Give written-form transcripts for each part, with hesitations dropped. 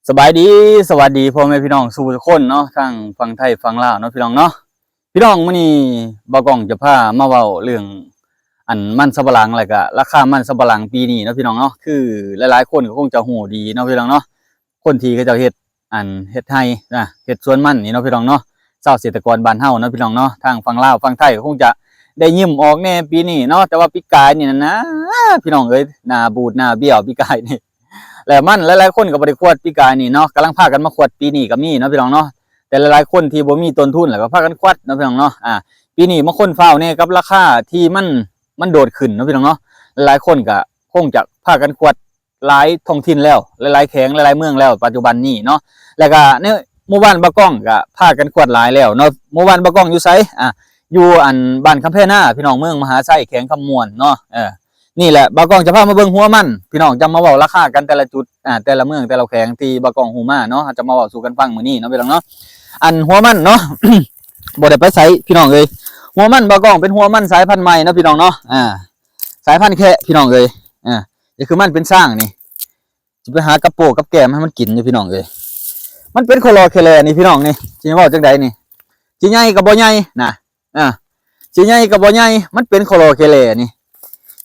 สบายดีสวัสดีพ่อแม่พี่น้องสู่ทุกคนเนาะทั้งฝั่งไทยฝั่งลาวเนาะพี่น้องเนาะพี่น้องมื้อนี้บ่าวกล้องจะพามาเว้าเรื่องอันมันสำปะหลังแล้วก็ราคามันสำปะหลังปีนี้เนาะพี่น้องเนาะคือหลายๆคนก็คงจะฮู้ดีเนาะพี่น้องเนาะคนที่เขาเจ้าเฮ็ดเฮ็ดไร่เฮ็ดสวนมันนี่เนาะพี่น้องเนาะชาวเกษตรกรบ้านเฮาเนาะพี่น้องเนาะทางฝั่งลาวฝั่งไทยก็คงจะได้ยิ้มออกแน่ปีนี้เนาะแต่ว่าปีกายนี่นะพี่น้องเอ้ยหน้าบูดหน้าเบี้ยวปีกายนี่ แล้วมันหลายๆคนก็บ่ได้ควดปีกายนี่เนาะกำลังพากันมาควดปีนี้ก็มีเนาะพี่น้องเนาะแต่หลายๆคนที่บ่มีต้นทุนแล้วก็พากันควดเนาะพี่น้องเนาะปีนี้บางคนฟ้าวเนี่ยกับราคาที่มันโดดขึ้นเนาะพี่น้องเนาะหลายๆคนก็คงจะพากันควดหลายท้องถิ่นแล้วหลายๆแขวงหลายๆเมืองแล้วปัจจุบันนี้เนาะแล้วก็ในหมู่บ้านบะก้องก็พากันควดหลายแล้วเนาะหมู่บ้านบะก้องอยู่ไสอยู่บ้านคำแพนาพี่น้องเมืองมหาไส้แขวงคำม่วนเนาะนี่แหละบากองจะพามาเบิ่งหัวมันพี่น้องจะมาเว้าราคากันแต่ละจุดแต่ละเมืองแต่ละแขวงที่บากองฮูมาเนาะจะมาเว้าสู่กันฟังมื้อนี้เนาะพี่น้องเนาะหัวมันเนาะ บ่ได้ไปไสพี่น้องเอ้ยหัวมันบากองเป็นหัวมันสายพันธุ์ใหม่เนาะพี่น้องเนาะสายพันธุ์แค่พี่น้องเอ้ยนี่คือมันเป็นสร้างนี่สิไปหากระโปงกับแกมให้มันกินอยู่พี่น้องเอ้ยมันเป็นโคลอเคเลนี่พี่น้องนี่สิเว้าจังไดนี่สิใหญ่ก็บ่ใหญ่นะสิใหญ่ก็บ่ใหญ่มันเป็นโคลอเคเล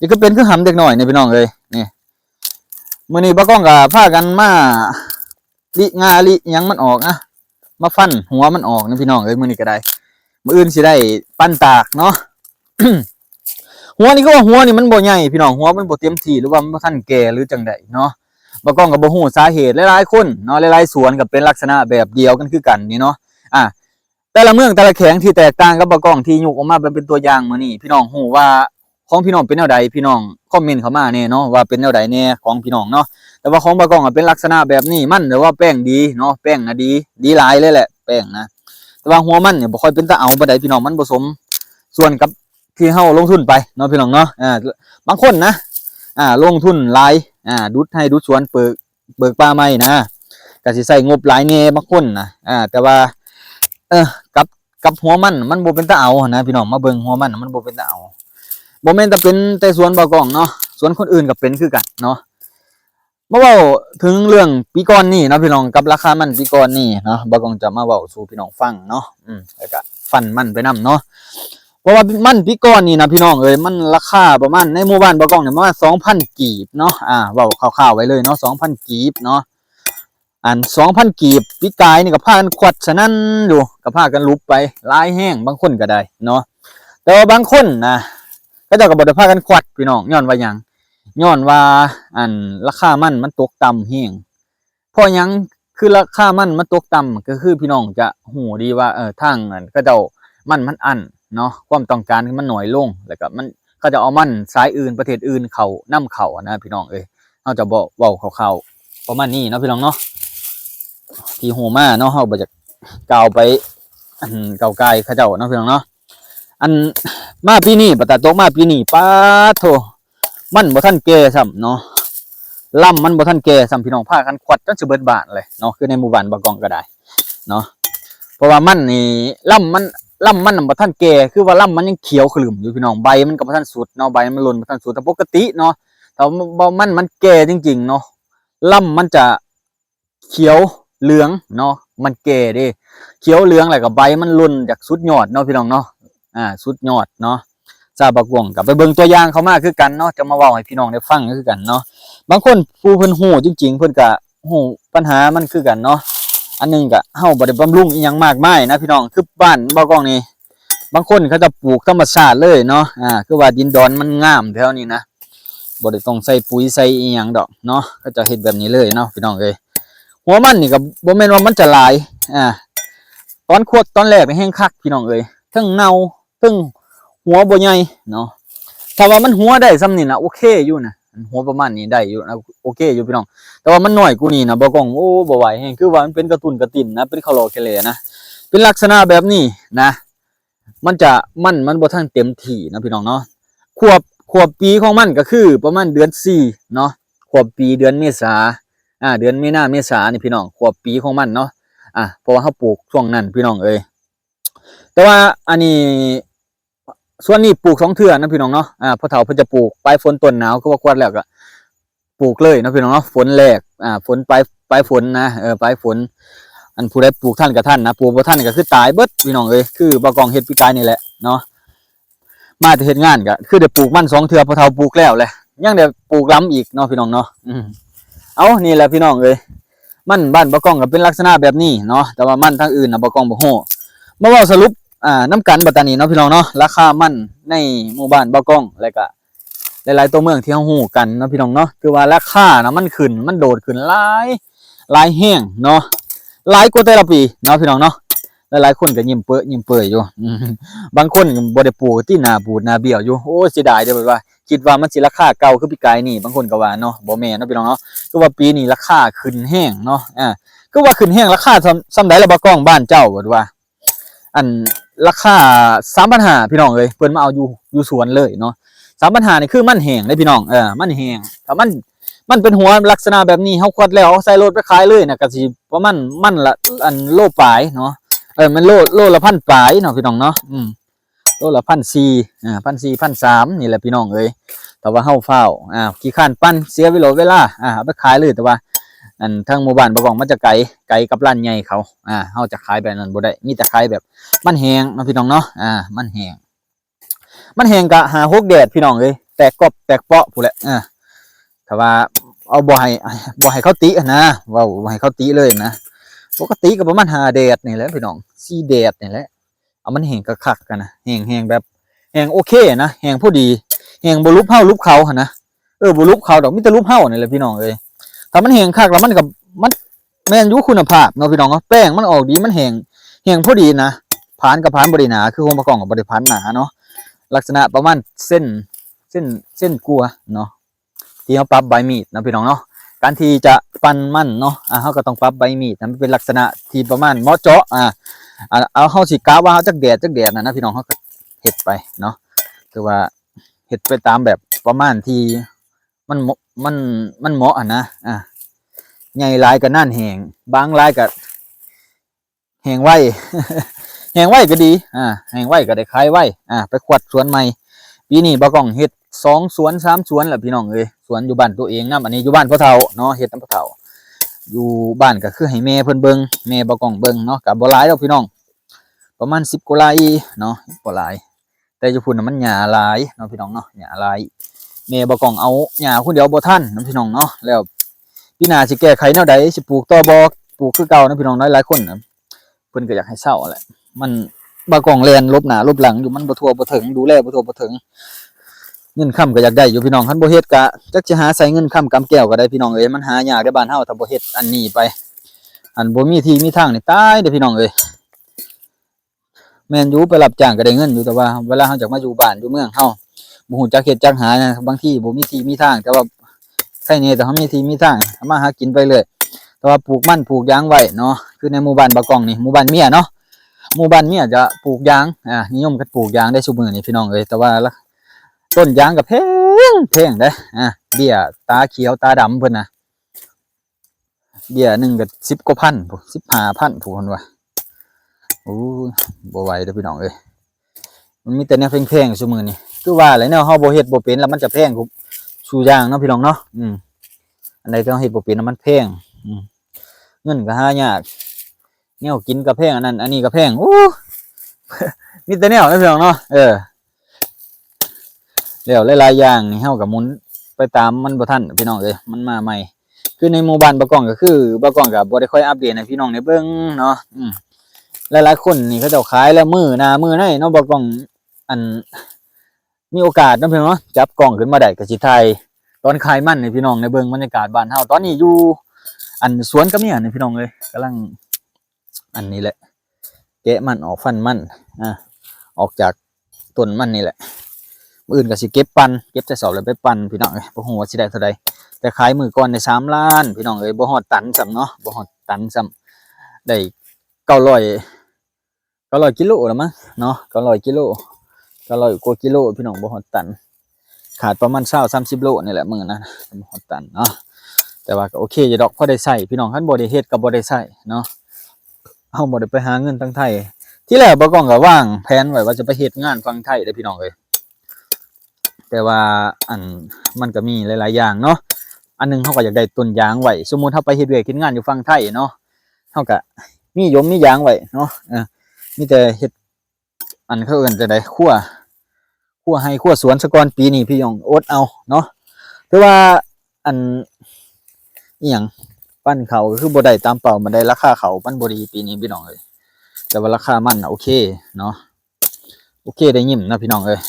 นี่ก็เป็นคือหำเด็กหน่อยนี่พี่น้องเลยนี่มื้อนี้บ่ก้องก็พากันมาลิงาลิยังมันออกนะมาฟันหัวมันออกนะพี่น้องเอ้ยมื้อนี้ก็ได้มื้ออื่นสิได้ปั้นตากเนาะ หัวนี่ก็ว่าหัวนี่มันบ่ใหญ่พี่น้องหัวมันบ่เต็มที่หรือว่ามันบ่ทันแก่หรือจังไดเนาะบ่ก้องก็บ่ฮู้สาเหตุหลายๆคนเนาะหลายๆสวนก็เป็นลักษณะแบบเดียวกันคือกันนี่เนาะแต่ละเมืองแต่ละแขวงที่แตกต่างกับบ่ก้องที่ยกออกมาเป็นตัวอย่างมื้อนี้พี่น้องฮู้ว่าของพี่น้องเป็นแนวใดพี่น้องคอมเมนต์เข้ามาแน่เนาะว่าเป็นแนวใดแน่ของพี่น้องเนาะแต่ว่าของบากองเป็นลักษณะแบบนี้มันหรือว่าแป้งดีเนาะแป้งนะดีหลายเลยแหละแป้งนะแต่ว่าหัวมันเนี่ยบ่ค่อยเป็นตาเอาบ่ได้พี่น้องมันผสมส่วนกับที่เฮาลงทุนไปเนาะพี่น้องเนาะบางคนนะลงทุนหลายดุดให้ดุดสวนเบิกป่าไม้นะก็สิใช้งบหลายแน่บางคนนะแต่ว่ากับหัวมันบ่เป็นตาเอานะพี่น้องมาเบิ่งหัวมันบ่เป็นตาเอาบ่แม่นแต่เป็นแต่สวนบากองเนาะสวนคนอื่นก็เป็นคือกันเนาะมาเว้าถึงเรื่องปีก่อนนี่เนาะพี่น้องกับราคามันปีก่อนนี่เนาะบากองจะมาเว้าสู่พี่น้องฟังเนาะแล้วก็ฟันมันไปนำเนาะเพราะว่ามันปีก่อนนี่นะพี่น้องเอ้ยมันราคาประมาณในหมู่บ้านบากองเนี่ยประมาณ 2,000 กีบเนาะเว้าคร่าวๆไว้เลยเนาะ 2,000 กีบเนาะ2,000 กีบปีกายนี่ก็พากันขวัดฉะนั้นอยู่ก็พากันลุบไปหลายแห้งบางคนก็ได้เนาะแต่ว่าบางคนนะก็เจ้าก็บ่ได้พากันขวัดพี่น้องย้อนว่าหยังย้อนว่าราคามันตกต่ำแฮงเพราะหยังคือราคามันตกต่ำก็คือพี่น้องจะฮู้ดีว่าทางนั้นก็เจ้ามันอั้นเนาะความต้องการมันน้อยลงแล้วก็มันเขาจะเอามันสายอื่นประเทศอื่นเข้านำเข้านะพี่น้องเอ้ยเฮาจะบ่เว้าคร่าวๆประมาณนี้เนาะพี่น้องเนาะที่ฮู้มาเนาะเฮาบ่จะกล่าวไปก้าวไกลเขาเจ้าเนาะพี่น้องเนาะมาปีนี้ปะตาตกมาปีนี้ป้าโถมันบ่ทันแก่ซ้ำเนาะล่ำมันบ่ทันแก่ซ้ำพี่น้องพากันควัดจนสิเบิดบ้านเลยเนาะคือในหมู่บ้านบางกองก็ได้เนาะเพราะว่ามันนี่ล่ำมันบ่ทันแก่คือว่าล่ำมันยังเขียวขรึมอยู่พี่น้องใบมันก็บ่ทันสุดเนาะใบมันหล่นบ่ทันสุดแต่ปกติเนาะแต่บ่มันแก่จริงๆเนาะล่ำมันจะเขียวเหลืองเนาะมันแก่เด้เขียวเหลืองแล้วก็ใบมันหล่นจากสุดยอดเนาะพี่น้องเนาะสุดยอดเนาะซาบะกวงกับไปเบิ่งตัวอย่างเขามาคือกันเนาะจะมาเว้าให้พี่น้องได้ฟังคือกันเนาะบางคนผู้เพิ่นฮู้จริงๆเพิ่นก็ฮู้ปัญหามันคือกันเนาะอันนึงก็เฮาบ่ได้บำรุงอีหยังมากมายนะพี่น้องคือบ้านบ่กองนี่บางคนเขาจะปลูกธรรมชาติเลยเนาะคือว่าดินดอนมันงามแถวนี้นะบ่ได้ต้องใส่ปุ๋ยใส่อีหยังดอกเนาะก็จะเฮ็ดแบบนี้เลยเนาะพี่น้องเอ้ยหัวมันนี่ก็บ่แม่นว่ามันจะหลายตอนขวดตอนแรกนี่แห้งคักพี่น้องเอ้ยทั้งเน่าทั้งหัวบ่ใหญ่เนาะถ้าว่ามันหัวได้ซ้ำนี่นะโอเคอยู่นะหัวประมาณนี้ได้อยู่นะโอเคอยู่พี่น้องแต่ว่ามันน้อยกูนี่นะบ่กล้องโอ้บ่ไหวแฮงคือว่ามันเป็นกระตุ้นกระติ่นนะเป็นคาร์โลแคเลนะเป็นลักษณะแบบนี้นะมันบ่ทันเต็มที่นะพี่น้องเนาะขวบปีของมันก็คือประมาณเดือน4เนาะขวบปีเดือนเมษาเดือนมีนาเมษานี่พี่น้องขวบปีของมันเนาะเพราะว่าเขาปลูกช่วงนั้นพี่น้องเอ้ยแต่ว่าอันนี้ส่วนนี้ปลูก2เทื่อนะพี่น้องเนาะพอเฒ่าเพิ่นจะปลูกปลายฝนต้นหนาวก็ว่าควรแล้วก็ปลูกเลยนะพี่น้องเนาะฝนแรกฝนป ปลายฝนนะปลายฝนอันผู้ใดปลูกท่านกับท่านนะปลูกบ่ท่านก็คือตายเบิดพี่น้องเอ้ยคือบ่กองเฮ็ดปีกายนี่แหละเนาะมาจะเฮ็ดงานก็คือได้ปลูกมัน2เทื่อพอเฒ่าปลูกแล้วแหละยังได้ปลูกล้ำอีกเนาะพี่น้องเนาะเอานี่แหละพี่น้องเอ้ยมันบ้านบ่กองก็เป็นลักษณะแบบนี้เนาะแต่ว่ามันทางอื่นน่ะบ่กองบ่ฮู้มาเว้าสรุปน้ำกันบัดตานี้เนาะพี่น้องเนาะราคามันในหมู่บ้านบ่กองแล้วก็หลายๆตัวเมืองที่เฮาฮู้กันเนาะพี่น้องเนาะคือว่าราคานะมันขึ้นมันโดดขึ้นหลายแห้งเนาะหลายกว่าแต่ละปีเนาะพี่น้องเนาะหลายๆคนก็ยิ้มเปื่อยอยู่บางคนก็บ่ได้ปลูกที่หน้าบูดหน้าเบี้ยวอยู่โอ้เสียดายเด้อแบบว่าคิดว่ามันสิราคาเก่าคือปีกายนี่บางคนก็ว่าเนาะบ่แม่นเนาะพี่น้องเนาะคือว่าปีนี้ราคาขึ้นแห้งเนาะคือว่าขึ้นแห้งราคาซ้ำใดล่ะบ่กองบ้านเจ้าบ่ว่าอันราคา 3,500 พี่น้องเอ้ยเพิ่นมาเอาอยู่สวนเลยเนาะ3,500นี่คือมันแห้งเด้พี่น้องมันแห้งถ้ามันเป็นหัวลักษณะแบบนี้เฮาควัดแล้วเอาใส่รถไปขายเลยน่ะก็สิประมาณมันละอันโลปลายเนาะมันโลละพันปลายเนาะพี่น้องเนาะโลละ1,400 1,400 1,300นี่แหละพี่น้องเอ้ยแต่ว่าเฮาฟ้าวขี้ข้านปั้นเสียเวลาเอาไปขายเลยแต่ว่าอันทางหมู่บ้านบ่บอกมันจะไกลกับร้านใหญ่เขาเฮาจะขายแบบนั้นบ่ได้มีแต่ขายแบบมันแห้งเนาะพี่น้องเนาะมันแห้งก็5-6แดดพี่น้องเอ้ยแตกกบแตกเปาะพู้นแหละถ้าว่าเอาบ่ให้เขาตินะว่าบ่ให้เขาติเลยนะปกติก็ประมาณ5แดดนี่แหละพี่น้อง4แดดนี่แหละเอามันแห้งคักๆกันนะแห้งแบบแห้งโอเคนะแห้งพอดีแห้งบ่ลุบเฮาลุบเขาหั่นนะบ่ลุบเขาดอกมีแต่ลุบเฮานี่แหละพี่น้องเอ้ยถ้ามันแห้งคักแล้วมันแม่นอยู่คุณภาพเนาะพี่น้องเนาะแป้งมันออกดีมันแห้งพอดีนะผานกับผานบ่ได้หนาคือหัวมะกอกก็บ่ได้ผานหนาเนาะลักษณะประมาณเส้นกัวเนาะที่เขาปรับใบมีดนะพี่น้องเนาะการที่จะปั้นมันเนาะเขาก็ต้องปรับใบมีดนะมันเป็นลักษณะที่ประมาณเหมาะเจาะเอาเขาสิกะว่าเขาจักแดดนะพี่น้องเขาก็เฮ็ดไปเนาะคือว่าเฮ็ดไปตามแบบประมาณที่มันเหมาะนะใหญ่หลายก็นั่นแห้งบางหลายก็แห้งไว แห้งไวก็ดีแห้งไวก็ได้ขายไวไปขวัดสวนใหม่ปีนี้บ่กองเฮ็ด2 สวน 3 สวนแหละพี่น้องเอ้ยสวนอยู่บ้านตัวเองนำอันนี้อยู่บ้านพ่อเฒ่าเนาะเฮ็ดนำพ่อเฒ่าอยู่บ้านก็คือให้แม่เพิ่นเบิ่งแม่บ่กองเบิ่งเนาะก็บ่หลายดอกพี่น้องประมาณ10กว่าไร่เนาะบ่หลายแต่อยู่พุ่นน่ะมันหญ้าหลายเนาะพี่น้องเนาะหญ้าหลายแม่บ่กองเอาหญ้าคนเดียวบ่ทันเนาะพี่น้องเนาะแล้วปีหน้าสิแก้ไขแนวใดสิปลูกต่อบ่ปลูกคือเก่านะพี่น้องหลายๆคนน่ะเพิ่นก็อยากให้เซาแหละมันบ่กองแล่นลบหน้าลบหลังอยู่มันบ่ทั่วบ่ถึงดูแลบ่ทั่วบ่ถึงเงินค่ำก็อยากได้อยู่พี่น้องคันบ่เฮ็ดก็จักสิหาใส่เงินค่ำกำแก้วก็ได้พี่น้องเอ้ยมันหายากในบ้านเฮาถ้าบ่เฮ็ดอันนี้ไปอันบ่มีที่มีทางนี่ตายเด้อพี่น้องเอ้ยแม่นอยู่ไปรับจ้างก็ได้เงินอยู่แต่ว่าเวลาเฮาจักมาอยู่บ้านอยู่เมืองเฮาบ่ฮู้จักเฮ็ดจักหานะบางทีบ่มีที่มีทางแต่ว่าใช่นี่แต่เฮามีที่มีทางมาหากินไปเรื่อยแต่ว่าปลูกมันปลูกยางไว้เนาะคือในหมู่บ้านบะกองนี่หมู่บ้านเมียเนาะหมู่บ้านเมียจะปลูกยางนิยมกันปลูกยางได้ซุมื้อนี่พี่น้องเอ้ยแต่ว่าต้นยางก็แพงเด้เบี้ยตาเขียวตาดำเพิ่นน่ะเบี้ยหนึ่งก็10 กว่าพันพุ15,000ผู้คนว่าโอ้บ่ไหวเด้อพี่น้องเอ้ยมันมีแต่แนวแพงๆซุมื้อนี่คือว่าแหละแนวเฮาบ่เฮ็ดบ่เป็นแล้วมันจะแพงทุกซุอย่างเนาะพี่น้องเนาะอันใดที่เฮาเฮ็ดบ่เป็นแล้วมันแพงเงินก็หายากแนวกินก็แพงอันนั้นอันนี้ก็แพงโอ้ มีแต่แนวนะพี่น้องเนาะแล้วหลายๆอย่างนี่เฮาก็หมุนไปตามมันบ่ทันพี่น้องเอ้ยมันมาใหม่คือในหมู่บ้านบะกองก็คือบ่กองก็บ่ได้ค่อยอัปเดตให้พี่น้องได้เบิ่งเนาะหลายๆคนนี่เขาเจ้าขายแล้วมื้อหน้ามื้อไหนเนาะบะกองอันมีโอกาสเนาะพี่น้องเนาะจับกล้องขึ้นมาได้ก็สิถ่ายตอนขายมันให้พี่น้องได้เบิ่งบรรยากาศบ้านเฮาตอนนี้อยู่อันสวนกับเมียนี่พี่น้องเอ้ยกำลังอันนี้แหละแกะมันออกฟันมันออกจากต้นมันนี่แหละมื้ออื่นก็สิเก็บใส่สอบแล้วไปปั่นพี่น้องเอ้ยบ่ฮู้ว่าสิได้เท่าใดแต่ขายมื้อก่อนได้3 ล้านพี่น้องเอ้ยบ่ฮอดตันซ้ำเนาะบ่ฮอดตันซ้ำได้900กิโลแล้วมั้งเนาะ900กิโล900กว่ากิโลพี่น้องบ่ฮอดตันขาดประมาณ20-30 โลนี่แหละมื้อนั้นบ่ฮอดตันเนาะแต่ว่าก็โอเคอยู่ดอกพอได้ใช้พี่น้องคันบ่ได้เฮ็ดก็บ่ได้ใช้เนาะเฮาบ่ได้ไปหาเงินทางไทยที่แรกบ่กองก็วางแผนไว้ว่าจะไปเฮ็ดงานฝั่งไทยเด้อพี่น้องเอ้ยแต่ว่าอันมันก็มีหลายๆอย่างเนาะ อันนึงเขาก็อยากได้ต้นยางไว้สมมุติเขาไปเฮ็ดเวียกเฮ็ดงานอยู่ฝั่งไทยเนาะเขาก็มียมมียางไว้เนาะมีแต่เฮ็ดอันเขาเอิ้นจังได๋คั่วให้คั่วสวนซะก่อนปีนี้พี่น้องอดเอาเนาะแต่ว่าอันอีหยังปั้นเขาก็คือบ่ได้ตามเป้ามันได้ราคาเขามันบ่ดีปีนี้พี่น้องเอ้ยแต่ว่าราคามันโอเคเนาะโอเคได้ยิ้มนะพี่น้องเอ้ย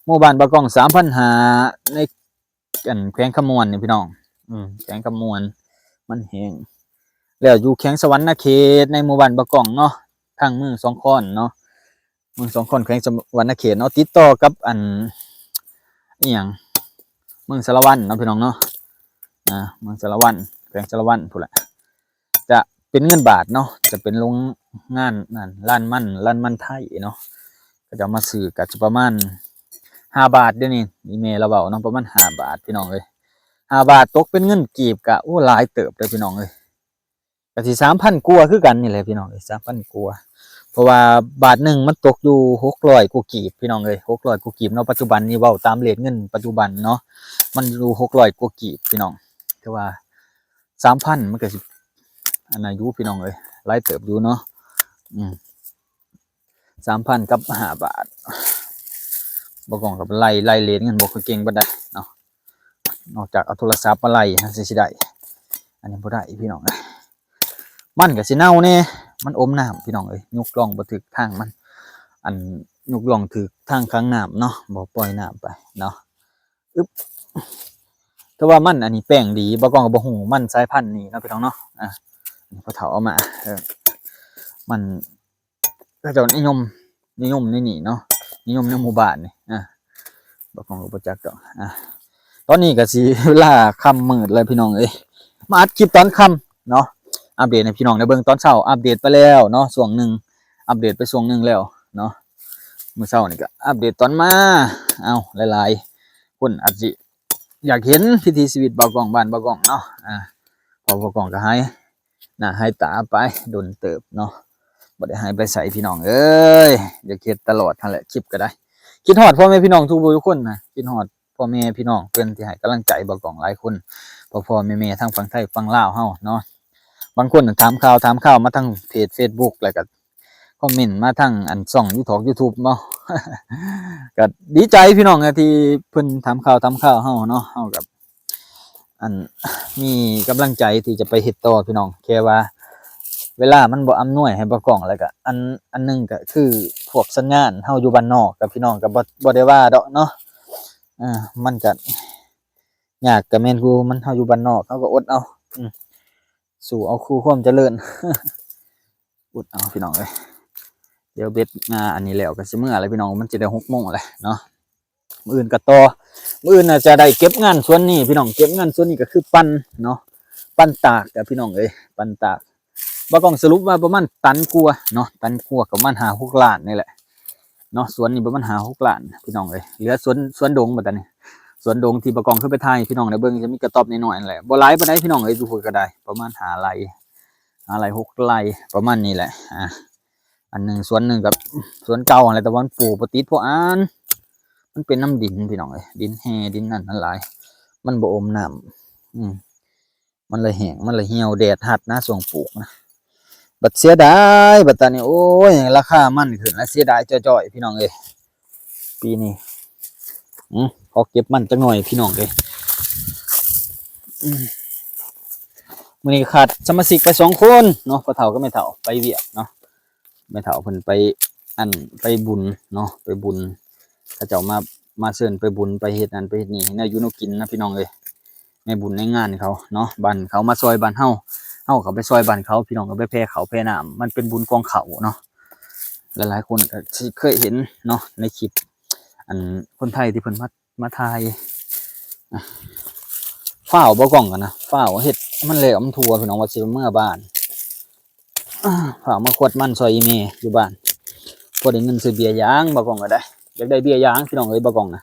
หมู่บ้านบะกอง 3,500 ในอันแขวงคำมวนนี่พี่น้องแขวงคำมวนมันแห้งแล้วอยู่แขวงสวรรณเขตในหมู่บ้านบะกองเนาะทางเมืองสองคอนเนาะเมืองสองคอนแขวงสวรรณเขตเนาะติดต่อกับอันอีหยังเมืองสารวัตรเนาะพี่น้องเนาะเมืองสารวัตรแขวงสารวัตรพุ่นแหละจะเป็นเงินบาทเนาะจะเป็นโรงงานนั่นร้านมันไทยเนาะก็จะมาซื้อก็จะประมาณ5 บาทเดี๋ยวนี้อีเมลเราเว้าเนาะประมาณ5 บาทพี่น้องเอ้ย5 บาทตกเป็นเงินกีบก็โอ้หลายเติบเลยพี่น้องเอ้ยก็สิ 3,000 กว่าคือกันนี่แหละพี่น้องเอ้ย 3,000 กว่าเพราะว่าบาทหนึ่งมันตกอยู่600 กว่ากีบพี่น้องเอ้ย600 กว่ากีบเนาะปัจจุบันนี้เว้าตามเรทเงินปัจจุบันเนาะมันอยู่600 กว่ากีบพี่น้องแต่ว่า 3,000 มันก็สิอันอายุพี่น้องเอ้ยหลายเติบอยู่เนาะ3,000 กับ5 บาทบ่กองกับไล่เรทเงินบ่ค่อยเก่งปานใดเนาะนอกจากเอาโทรศัพท์มาไล่สิได้อันนี้บ่ได้พี่น้องมันก็สิเน่าแน่มันอมน้ำพี่น้องเอ้ยยกล่องบ่ถึกทางมันอันยกล่องถึกทางค้างน้ำเนาะบ่ปล่อยน้ำไปเนาะแต่ว่ามันอันนี้แป้งดีบ่กองก็บ่ฮู้มันสายพันธุ์นี้เนาะพี่น้องเนาะพอเฒ่าเอามามันก็จะนิยมในนี่เนาะนิยมในหมู่บ้านนี่บ่กองก็บ่จักดอกตอนนี้ก็สิเวลาค่ำมืดแล้วพี่น้องเอ้ยมาอัดคลิปตอนค่ำเนาะอัปเดตให้พี่น้องได้เบิ่งตอนเช้าอัปเดตไปแล้วเนาะช่วงนึงอัปเดตไปช่วงนึงแล้วเนาะมื้อเช้านี่ก็อัปเดตตอนมาหลายๆคนอาจสิอยากเห็นพิธีชีวิตบ่กองบ้านบ่กองเนาะพอบ่กองก็ให้ตาไปโดนเติบเนาะบ่ได้หายไปไสพี่น้องเอ้ยอยากเฮ็ดตลอดนั่นแหละคลิปก็ได้คิดฮอดพ่อแม่พี่น้องทุกคนนะคิดฮอดพ่อแม่พี่น้องเพิ่นที่ให้กำลังใจบ่กองหลายคนพ่อแม่ทั้งฝั่งไทยฝั่งลาวเฮาเนาะบางคนถามข่าวมาทางเพจ Facebook แล้วก็คอมเมนต์มาทางอันช่อง YouTube เนาะ ก็ดีใจพี่น้องที่เพิ่นถามข่าวเฮาเนาะเฮากับอันมีกำลังใจที่จะไปเฮ็ดต่อพี่น้องแค่ว่าเวลามันบ่อำนวยให้บ่กล้องแล้วก็อันนึงก็คือพวกสัญญาณเฮาอยู่บ้านนอกกับพี่น้องก็บ่ได้ว่าดอกเนาะมันก็ยากก็แม่นกูมันเฮาอยู่บ้านนอกเฮาก็อดเอาสู่เอาคู่ความเจริญ อดเอาพี่น้องเอ้ยเดี๋ยวเบ็ดอันนี้แล้วก็สิมื้ออะไรพี่น้องมันสิได้6 โมงแล้วเนาะมื้ออื่นก็ต่อมื้ออื่นน่ะจะได้เก็บงานส่วนนี้พี่น้องเก็บงานส่วนนี้ก็คือปั้นเนาะปั้นตากกับพี่น้องเอ้ยปั้นตากบ่ต้องสรุปว่าประมาณตันกว่าเนาะตันกว่าก็ประมาณ5-6 ล้านนี่แหละเนาะสวนนี้ประมาณ5-6 ล้านพี่น้องเอ้ยเหลือสวนดงบัดนี้สวนดงที่บ่กองขึ้นไปถ่ายพี่น้องได้เบิ่งจะมีกระต๊อบน้อยๆนั่นแหละบ่หลายปานใดพี่น้องเอ้ยดูก็ได้ประมาณ5 ไร่6 ไร่ประมาณนี้แหละอันนึงสวนนึงกับสวนเก่าอะไรแต่ว่าปลูกบ่ติดเพราะมันเป็นน้ำดินพี่น้องเอ้ยดินแห้ดินนั่นหลายมันบ่อมน้ำมันเลยแห้งมันเลยเหี่ยวแดดหัดนะส่งปลูกนะบัดเสียดายบัดตอนนี้โอ้ยราคามันขึ้นแล้วเสียดายจ่อยๆพี่น้องเอ้ยปีนี้ขอเก็บมันจักหน่อยพี่น้องเอ้ยมื้อนี้ขาดสมาชิกไป2 คนเนาะพ่อเฒ่าก็แม่เฒ่าไปเวียกเนาะแม่เฒ่าเพิ่นไปบุญเนาะไปบุญเขาเจ้ามาเชิญไปบุญไปเฮ็ดนั่นไปเฮ็ดนี่ให้อยู่นกินนะพี่น้องเอ้ยในบุญในงานเขาเนาะบ้านเขามาซอยบ้านเฮาเขาไปซอยบ้านเขาพี่น้องก็ไปแผ่เขาแผ่น้ำมันเป็นบุญกองเขาเนาะหลายๆคนก็เคยเห็นเนาะในคลิปอันคนไทยที่เพิ่นมาถ่ายฝ้าวบ่กล้องกันนะฝ้าวเฮ็ดมันแล้วมันทั่วพี่น้องว่าสิเมื่อบ้านฝ้าวมาขวดมันซอยอีเมอยู่บ้านพอได้เงินซื้อเบียร์ยางบ่กล้องก็ได้อยากได้เบียร์ยางพี่น้องเอ้ยบ่กล้องนะ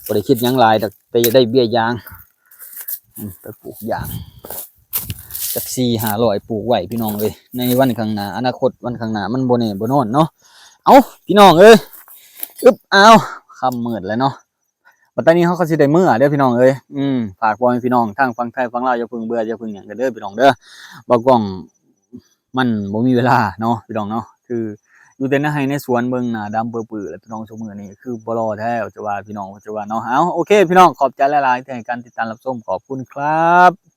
บ่ได้คิดหยังหลายแต่อยากได้เบียร์ยางไปปลูกยางจัก400-500ปลูกไว้พี่น้องเอ้ยในวันข้างหน้าอนาคตวันข้างหน้ามันบ่แน่บ่นอนเนาะเอาพี่น้องเอ้ยเอาค่ำมืดแล้วเนาะ ปัตตานีเขาก็สิได้มื้อเด้อพี่น้องเอ้ยฝากพ่อแม่พี่น้องทางฝั่งไทยฝั่งลาวอย่าเพิ่งเบื่ออย่าเพิ่งหยังกันเด้อพี่น้องเด้อบ่กล้องมันบ่มีเวลาเนาะพี่น้องเนาะคืออยู่แต่ในไร่ในสวนเบิ่งหน้าดำเปื้อๆแล้วพี่น้องซุมื้อนี้คือบ่รอแท้จะว่าพี่น้องจะว่าเนาะเอาโอเคพี่น้องขอบใจหลายๆที่ให้การติดตามรับชมขอบคุณครับ